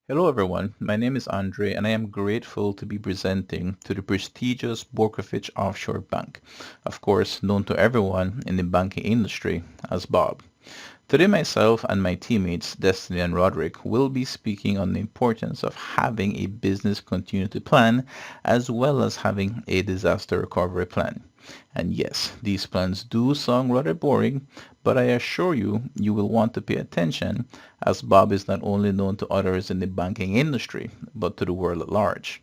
Hello everyone, my name is Andre and I am grateful to be presenting to the prestigious Borkovich Offshore Bank, of course known to everyone in the banking industry as Bob. Today myself and my teammates Destiny and Roderick will be speaking on the importance of having a business continuity plan as well as having a disaster recovery plan. And yes, these plans do sound rather boring, but I assure you, you will want to pay attention as Bob is not only known to others in the banking industry, but to the world at large.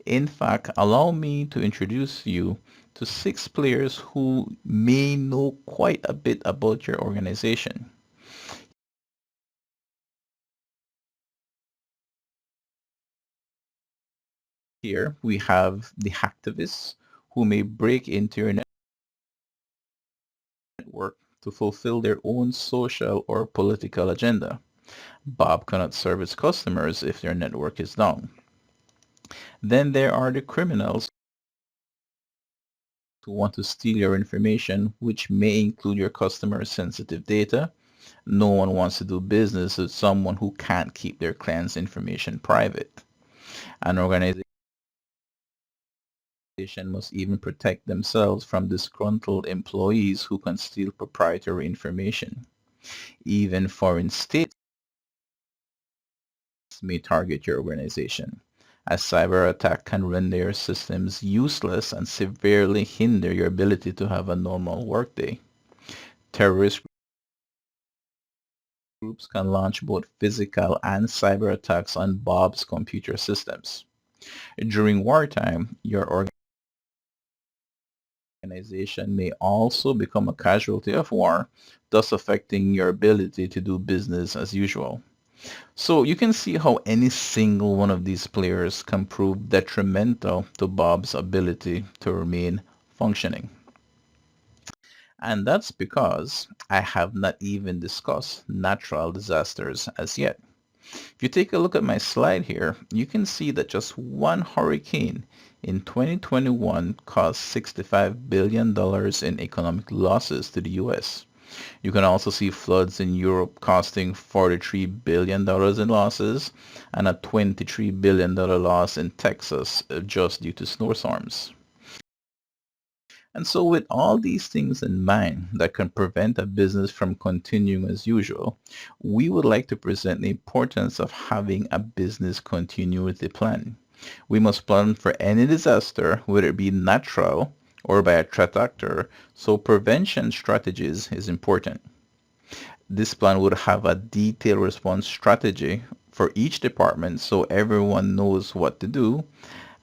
In fact, allow me to introduce you to six players who may know quite a bit about your organization. Here we have the hacktivists who may break into your network to fulfill their own social or political agenda. Bob cannot serve its customers if their network is down. Then there are the criminals who want to steal your information, which may include your customer sensitive data. No one wants to do business with someone who can't keep their client's information private. An organization must even protect themselves from disgruntled employees who can steal proprietary information. Even foreign states may target your organization. A cyber attack can render your systems useless and severely hinder your ability to have a normal workday. Terrorist groups can launch both physical and cyber attacks on Bob's computer systems. During wartime, your organization may also become a casualty of war, thus affecting your ability to do business as usual. So you can see how any single one of these players can prove detrimental to Bob's ability to remain functioning. And that's because I have not even discussed natural disasters as yet. If you take a look at my slide here, you can see that just one hurricane in 2021 caused $65 billion in economic losses to the US. You can also see floods in Europe costing $43 billion in losses and a $23 billion loss in Texas just due to snowstorms. And so with all these things in mind that can prevent a business from continuing as usual, we would like to present the importance of having a business continuity plan. We must plan for any disaster, whether it be natural or by a threat actor, so prevention strategies is important. This plan would have a detailed response strategy for each department so everyone knows what to do.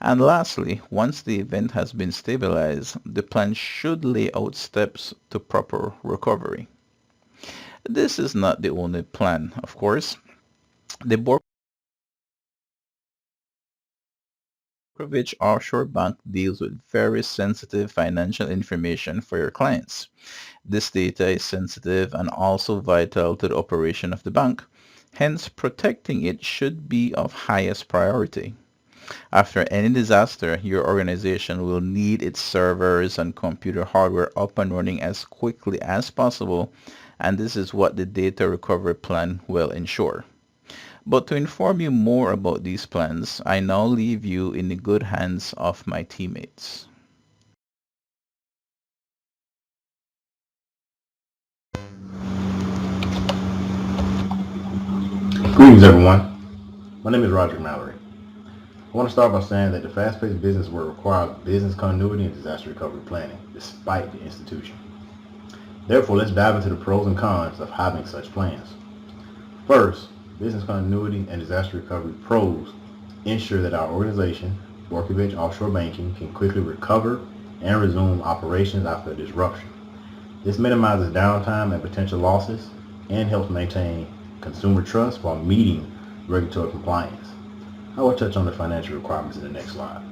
And lastly, once the event has been stabilized, the plan should lay out steps to proper recovery. This is not the only plan, of course. The Borkovich Offshore Bank deals with very sensitive financial information for your clients. This data is sensitive and also vital to the operation of the bank. Hence, protecting it should be of highest priority. After any disaster, your organization will need its servers and computer hardware up and running as quickly as possible, and this is what the data recovery plan will ensure. But to inform you more about these plans, I now leave you in the good hands of my teammates. Greetings, everyone. My name is Roger Mallory. I want to start by saying that the fast-paced business world requires business continuity and disaster recovery planning, despite the institution. Therefore, let's dive into the pros and cons of having such plans. First, business continuity and disaster recovery pros ensure that our organization, Borkovich Offshore Banking, can quickly recover and resume operations after a disruption. This minimizes downtime and potential losses and helps maintain consumer trust while meeting regulatory compliance. I will touch on the financial requirements in the next slide.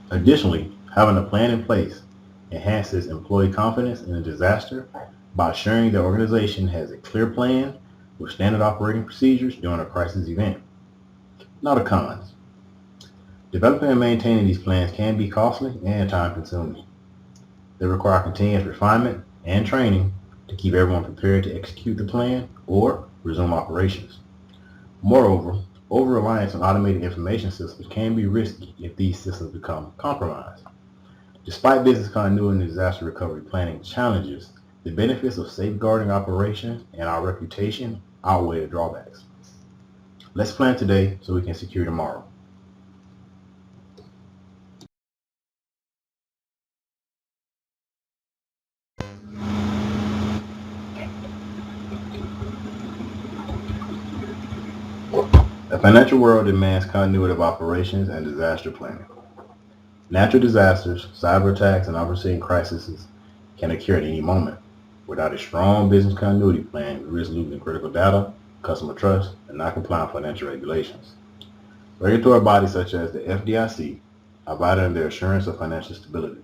Additionally, having a plan in place enhances employee confidence in a disaster by assuring the organization has a clear plan with standard operating procedures during a crisis event. Now the cons. Developing and maintaining these plans can be costly and time-consuming. They require continuous refinement and training to keep everyone prepared to execute the plan or resume operations. Moreover, Over-reliance on automated information systems can be risky if these systems become compromised. Despite business continuity and disaster recovery planning challenges, the benefits of safeguarding operations and our reputation outweigh the drawbacks. Let's plan today so we can secure tomorrow. The financial world demands continuity of operations and disaster planning. Natural disasters, cyber attacks, and unforeseen crises can occur at any moment. Without a strong business continuity plan, we risk losing critical data, customer trust, and not complying with financial regulations. Regulatory bodies such as the FDIC are vital in their assurance of financial stability.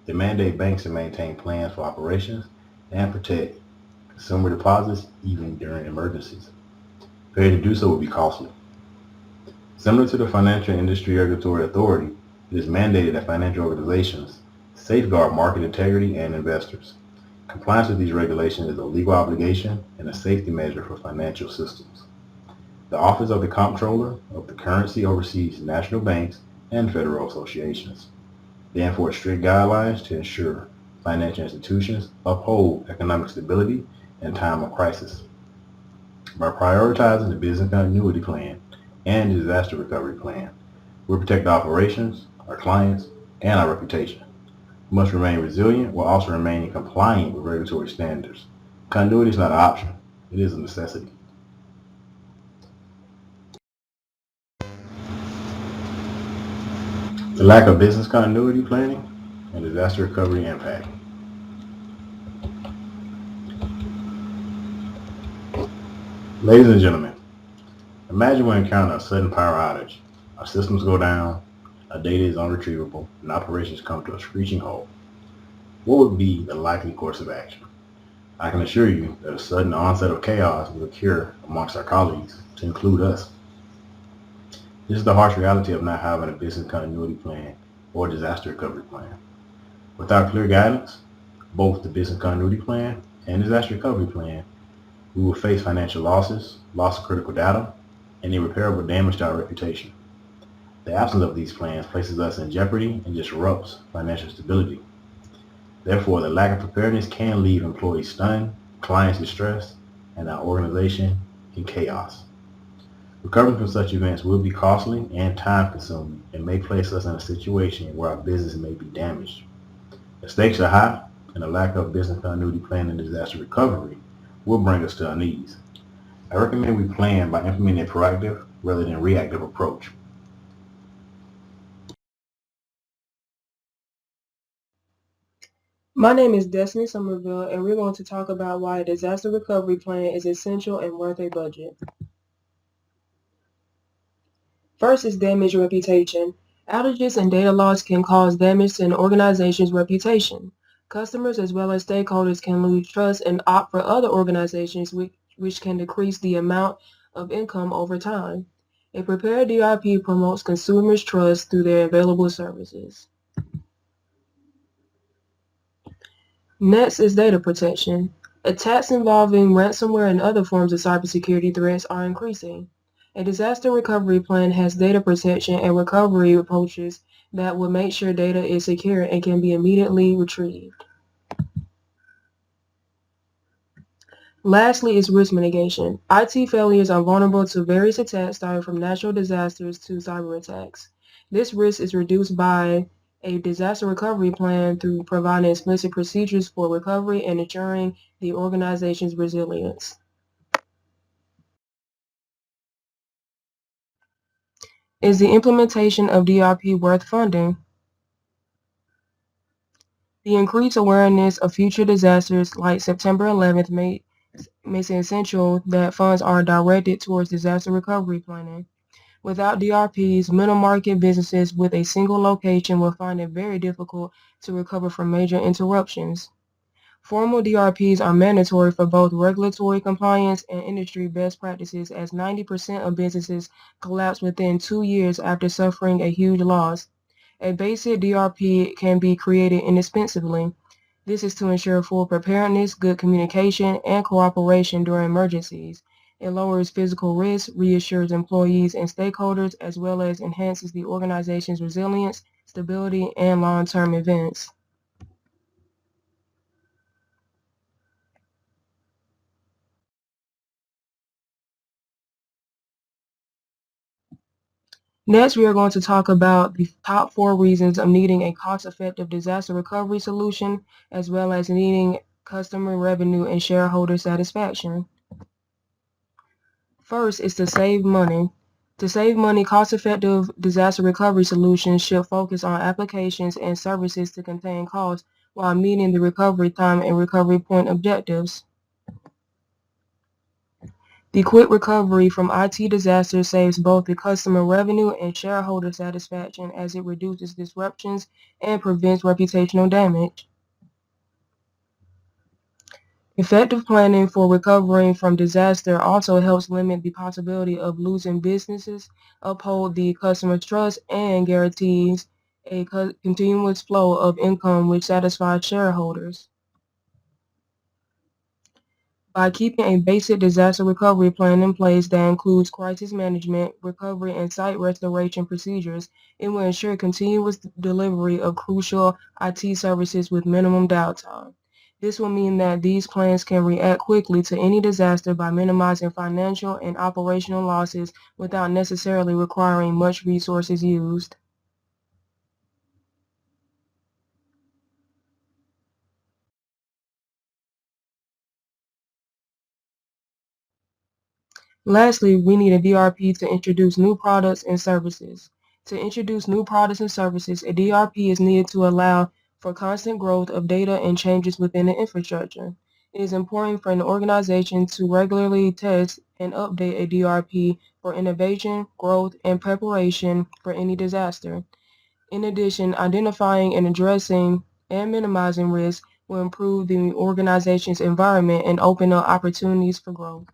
They mandate banks to maintain plans for operations and protect consumer deposits even during emergencies. Failure to do so would be costly. Similar to the Financial Industry Regulatory Authority, it is mandated that financial organizations safeguard market integrity and investors. Compliance with these regulations is a legal obligation and a safety measure for financial systems. The Office of the Comptroller of the Currency oversees national banks and federal associations. They enforce strict guidelines to ensure financial institutions uphold economic stability in time of crisis. By prioritizing the business continuity plan and the disaster recovery plan, we protect our operations, our clients, and our reputation. We must remain resilient while also remaining compliant with regulatory standards. Continuity is not an option, it is a necessity. The lack of business continuity planning and disaster recovery impact. Ladies and gentlemen, imagine we encounter a sudden power outage. Our systems go down, our data is unretrievable, and operations come to a screeching halt. What would be the likely course of action? I can assure you that a sudden onset of chaos will occur amongst our colleagues, to include us. This is the harsh reality of not having a business continuity plan or disaster recovery plan. Without clear guidance, both the business continuity plan and disaster recovery plan, we will face financial losses, loss of critical data, and irreparable damage to our reputation. The absence of these plans places us in jeopardy and disrupts financial stability. Therefore, the lack of preparedness can leave employees stunned, clients distressed, and our organization in chaos. Recovering from such events will be costly and time-consuming and may place us in a situation where our business may be damaged. The stakes are high, and the lack of business continuity plan and disaster recovery will bring us to our knees. I recommend we plan by implementing a proactive rather than reactive approach. My name is Destiny Somerville, and we're going to talk about why a disaster recovery plan is essential and worth a budget. First is damage reputation. Outages and data loss can cause damage to an organization's reputation. Customers as well as stakeholders can lose trust and opt for other organizations, which can decrease the amount of income over time. A prepared DRP promotes consumers' trust through their available services. Next is data protection. Attacks involving ransomware and other forms of cybersecurity threats are increasing. A disaster recovery plan has data protection and recovery approaches that will make sure data is secure and can be immediately retrieved. Lastly is risk mitigation. IT failures are vulnerable to various attacks starting from natural disasters to cyber attacks. This risk is reduced by a disaster recovery plan through providing explicit procedures for recovery and ensuring the organization's resilience. Is the implementation of DRP worth funding? The increased awareness of future disasters like September 11th makes it essential that funds are directed towards disaster recovery planning. Without DRPs, middle market businesses with a single location will find it very difficult to recover from major interruptions. Formal DRPs are mandatory for both regulatory compliance and industry best practices, as 90% of businesses collapse within 2 years after suffering a huge loss. A basic DRP can be created inexpensively. This is to ensure full preparedness, good communication, and cooperation during emergencies. It lowers physical risk, reassures employees and stakeholders, as well as enhances the organization's resilience, stability, and long-term events. Next, we are going to talk about the top 4 reasons of needing a cost-effective disaster recovery solution, as well as needing customer revenue and shareholder satisfaction. First is to save money. To save money, cost-effective disaster recovery solutions should focus on applications and services to contain costs while meeting the recovery time and recovery point objectives. The quick recovery from IT disasters saves both the customer revenue and shareholder satisfaction as it reduces disruptions and prevents reputational damage. Effective planning for recovering from disaster also helps limit the possibility of losing businesses, uphold the customer trust, and guarantees a continuous flow of income which satisfies shareholders. By keeping a basic disaster recovery plan in place that includes crisis management, recovery, and site restoration procedures, it will ensure continuous delivery of crucial IT services with minimum downtime. This will mean that these plans can react quickly to any disaster by minimizing financial and operational losses without necessarily requiring much resources used. Lastly, we need a DRP to introduce new products and services. To introduce new products and services, a DRP is needed to allow for constant growth of data and changes within the infrastructure. It is important for an organization to regularly test and update a DRP for innovation, growth, and preparation for any disaster. In addition, identifying and addressing and minimizing risk will improve the organization's environment and open up opportunities for growth.